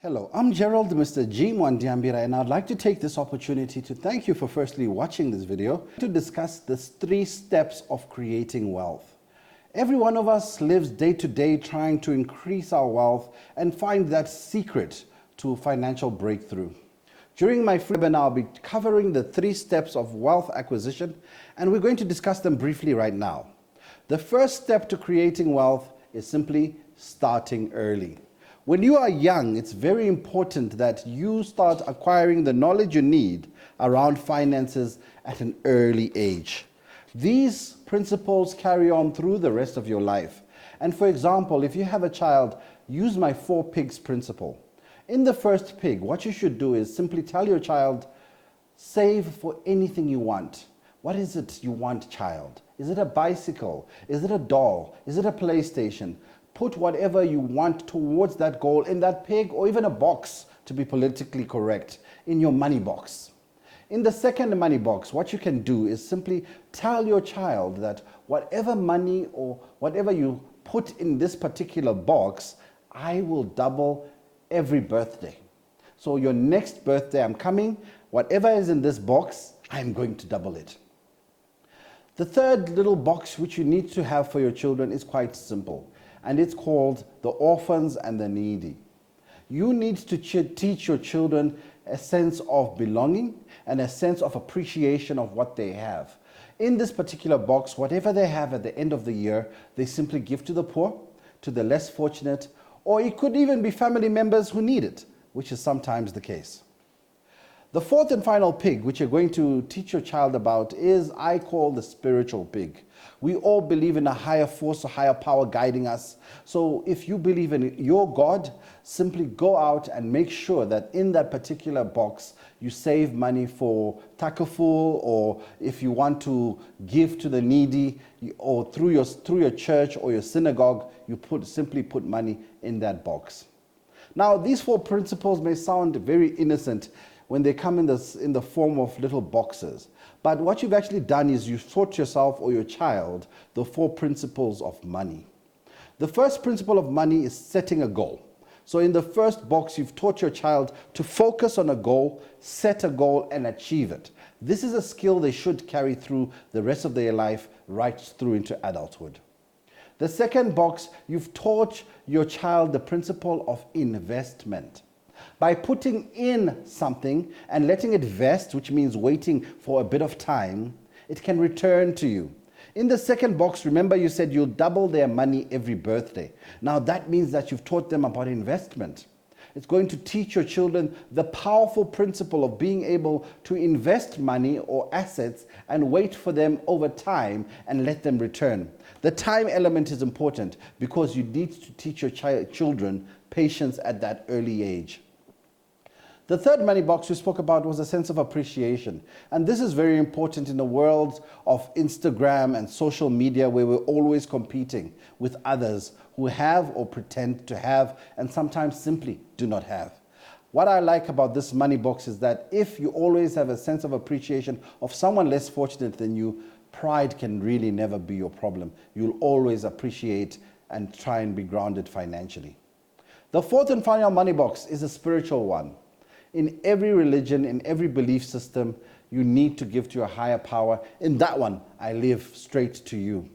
Hello, I'm Gerald, Mr. G. Mwandiambira, and I'd like to take this opportunity to thank you for firstly watching this video to discuss the 3 steps of creating wealth. Every one of us lives day to day trying to increase our wealth and find that secret to financial breakthrough. During my free webinar, I'll be covering the 3 steps of wealth acquisition, and we're going to discuss them briefly right now. The first step to creating wealth is simply starting early. When you are young, it's very important that you start acquiring the knowledge you need around finances at an early age. These principles carry on through the rest of your life. And for example, if you have a child, use my 4 pigs principle. In the first pig, what you should do is simply tell your child, save for anything you want. What is it you want, child? Is it a bicycle? Is it a doll? Is it a PlayStation? Put whatever you want towards that goal in that pig, or even a box, to be politically correct, in your money box. In the second money box, what you can do is simply tell your child that whatever money or whatever you put in this particular box, I will double every birthday. So your next birthday, I'm coming, whatever is in this box, I'm going to double it. The third little box which you need to have for your children is quite simple, and it's called the orphans and the needy. You need to teach your children a sense of belonging and a sense of appreciation of what they have. In this particular box, whatever they have at the end of the year, they simply give to the poor, to the less fortunate, or it could even be family members who need it, which is sometimes the case. The fourth and final pig, which you're going to teach your child about, is I call the spiritual pig. We all believe in a higher force, a higher power guiding us. So if you believe in your God, simply go out and make sure that in that particular box, you save money for takaful, or if you want to give to the needy, or through your church or your synagogue, you simply put money in that box. Now, these 4 principles may sound very innocent when they come in the form of little boxes. But what you've actually done is you've taught yourself or your child the 4 principles of money. The first principle of money is setting a goal. So in the first box, you've taught your child to focus on a goal, set a goal, and achieve it. This is a skill they should carry through the rest of their life, right through into adulthood. The second box, you've taught your child the principle of investment. By putting in something and letting it vest, which means waiting for a bit of time, it can return to you. In the second box, remember you said you'll double their money every birthday. Now that means that you've taught them about investment. It's going to teach your children the powerful principle of being able to invest money or assets and wait for them over time and let them return. The time element is important because you need to teach your children patience at that early age. The third money box we spoke about was a sense of appreciation. And this is very important in the world of Instagram and social media, where we're always competing with others who have or pretend to have and sometimes simply do not have. What I like about this money box is that if you always have a sense of appreciation of someone less fortunate than you, pride can really never be your problem. You'll always appreciate and try and be grounded financially. The fourth and final money box is a spiritual one. In every religion, in every belief system, you need to give to a higher power. In that one, I live straight to you.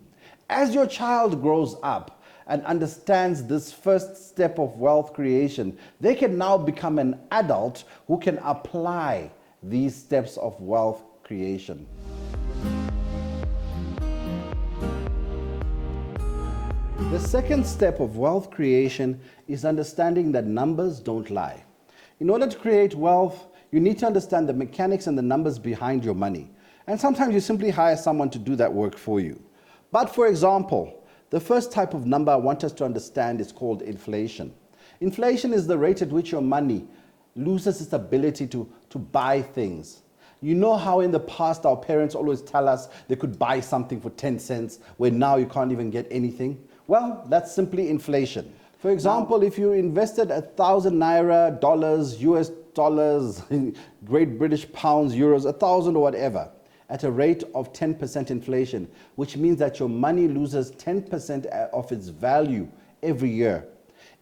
As your child grows up and understands this first step of wealth creation, they can now become an adult who can apply these steps of wealth creation. The second step of wealth creation is understanding that numbers don't lie. In order to create wealth, you need to understand the mechanics and the numbers behind your money. And sometimes you simply hire someone to do that work for you. But for example, the first type of number I want us to understand is called inflation. Inflation is the rate at which your money loses its ability to buy things. You know how in the past our parents always tell us they could buy something for 10 cents, where now you can't even get anything? Well, that's simply inflation. For example, if you invested 1,000 naira, dollars, US dollars, Great British pounds, euros, 1,000 or whatever, at a rate of 10% inflation, which means that your money loses 10% of its value every year.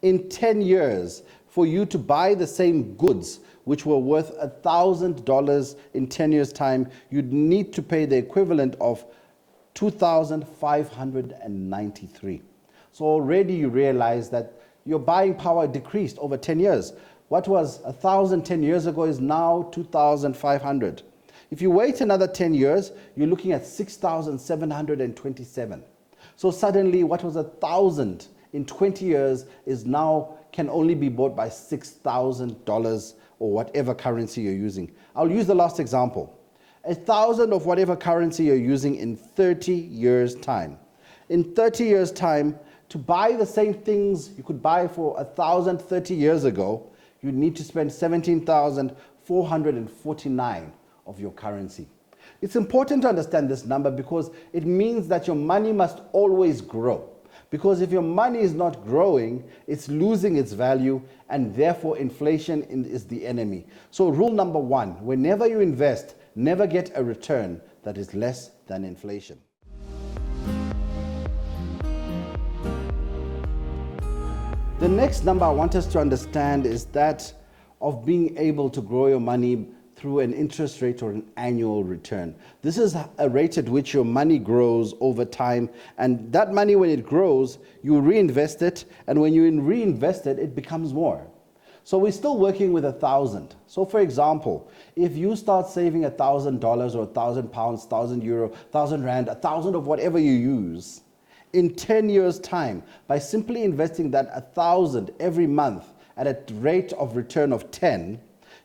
In 10 years, for you to buy the same goods which were worth $1,000 in 10 years' time, you'd need to pay the equivalent of $2,593. So already you realize that your buying power decreased over 10 years. What was 1,000 10 years ago is now 2,500. If you wait another 10 years, you're looking at 6,727. So suddenly what was 1,000 in 20 years is now can only be bought by $6,000 or whatever currency you're using. I'll use the last example. 1,000 of whatever currency you're using in 30 years' time. In 30 years' time, to buy the same things you could buy for 1,000 30 years ago, you need to spend 17,449 of your currency. It's important to understand this number because it means that your money must always grow. Because if your money is not growing, it's losing its value, and therefore inflation is the enemy. So rule number one, whenever you invest, never get a return that is less than inflation. The next number I want us to understand is that of being able to grow your money through an interest rate or an annual return. This is a rate at which your money grows over time, and that money, when it grows, you reinvest it, and when you reinvest it, it becomes more. So we're still working with 1,000. So for example, if you start saving $1,000 or £1,000, €1,000, 1,000 rand, 1,000 of whatever you use, in 10 years' time, by simply investing that 1,000 every month at a rate of return of 10,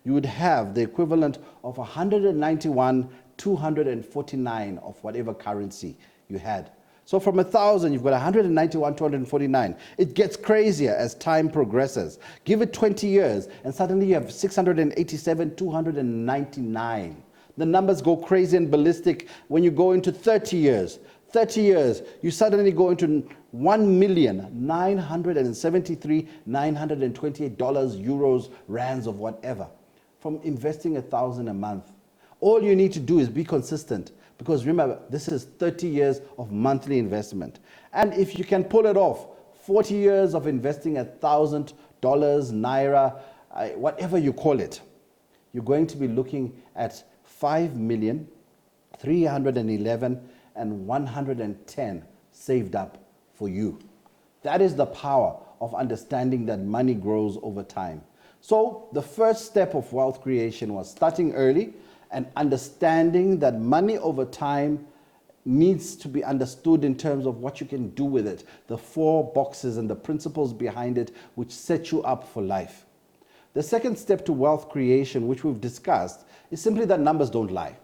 you would have the equivalent of 191,249 of whatever currency you had. So from 1,000, you've got 191,249. It gets crazier as time progresses. Give it 20 years, and suddenly you have 687,299. The numbers go crazy and ballistic when you go into 30 years. 30 years, you suddenly go into $1,973,928, euros, rands, of whatever, from investing 1,000 a month. All you need to do is be consistent, because remember, this is 30 years of monthly investment. And if you can pull it off, 40 years of investing $1,000, naira, whatever you call it, you're going to be looking at 5,311,110 saved up for you. That is the power of understanding that money grows over time. So the first step of wealth creation was starting early and understanding that money over time needs to be understood in terms of what you can do with it, the 4 boxes and the principles behind it which set you up for life. The second step to wealth creation, which we've discussed, is simply that numbers don't lie.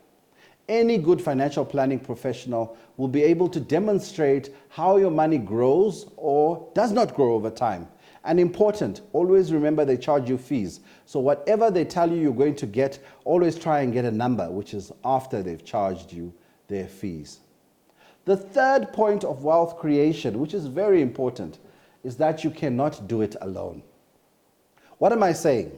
Any good financial planning professional will be able to demonstrate how your money grows or does not grow over time. And important, always remember they charge you fees. So whatever they tell you you're going to get, always try and get a number, which is after they've charged you their fees. The third point of wealth creation, which is very important, is that you cannot do it alone. What am I saying?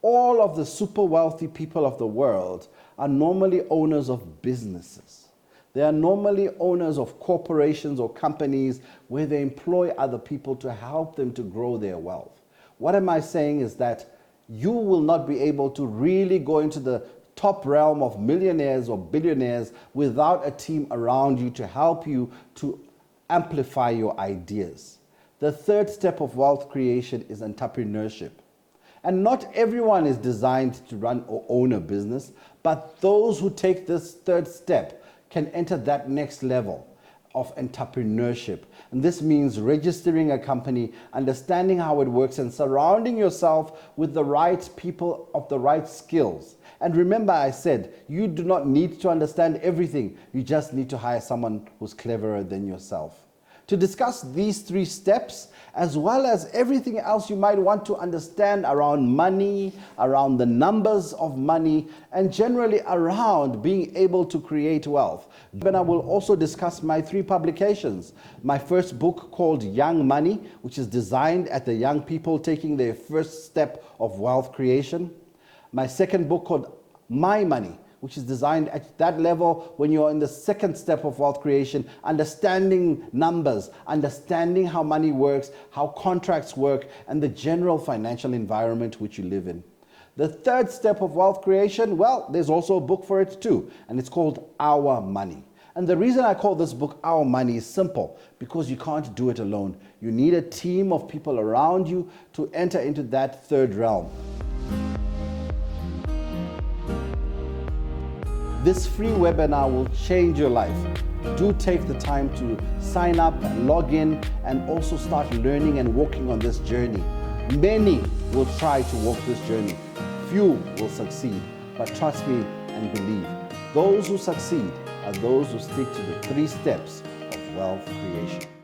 All of the super wealthy people of the world are normally owners of businesses. They are normally owners of corporations or companies where they employ other people to help them to grow their wealth. What am I saying is that you will not be able to really go into the top realm of millionaires or billionaires without a team around you to help you to amplify your ideas. The third step of wealth creation is entrepreneurship. And not everyone is designed to run or own a business, but those who take this third step can enter that next level of entrepreneurship. And this means registering a company, understanding how it works, and surrounding yourself with the right people of the right skills. And remember, I said, you do not need to understand everything. You just need to hire someone who's cleverer than yourself. To discuss these 3 steps, as well as everything else you might want to understand around money, around the numbers of money, and generally around being able to create wealth. Then I will also discuss my 3 publications. My first book called Young Money, which is designed at the young people taking their first step of wealth creation. My second book called My Money, which is designed at that level when you're in the second step of wealth creation, understanding numbers, understanding how money works, how contracts work, and the general financial environment which you live in. The third step of wealth creation, well, there's also a book for it too, and it's called Our Money. And the reason I call this book Our Money is simple, because you can't do it alone. You need a team of people around you to enter into that third realm. This free webinar will change your life. Do take the time to sign up, log in, and also start learning and walking on this journey. Many will try to walk this journey. Few will succeed, but trust me and believe. Those who succeed are those who stick to the 3 steps of wealth creation.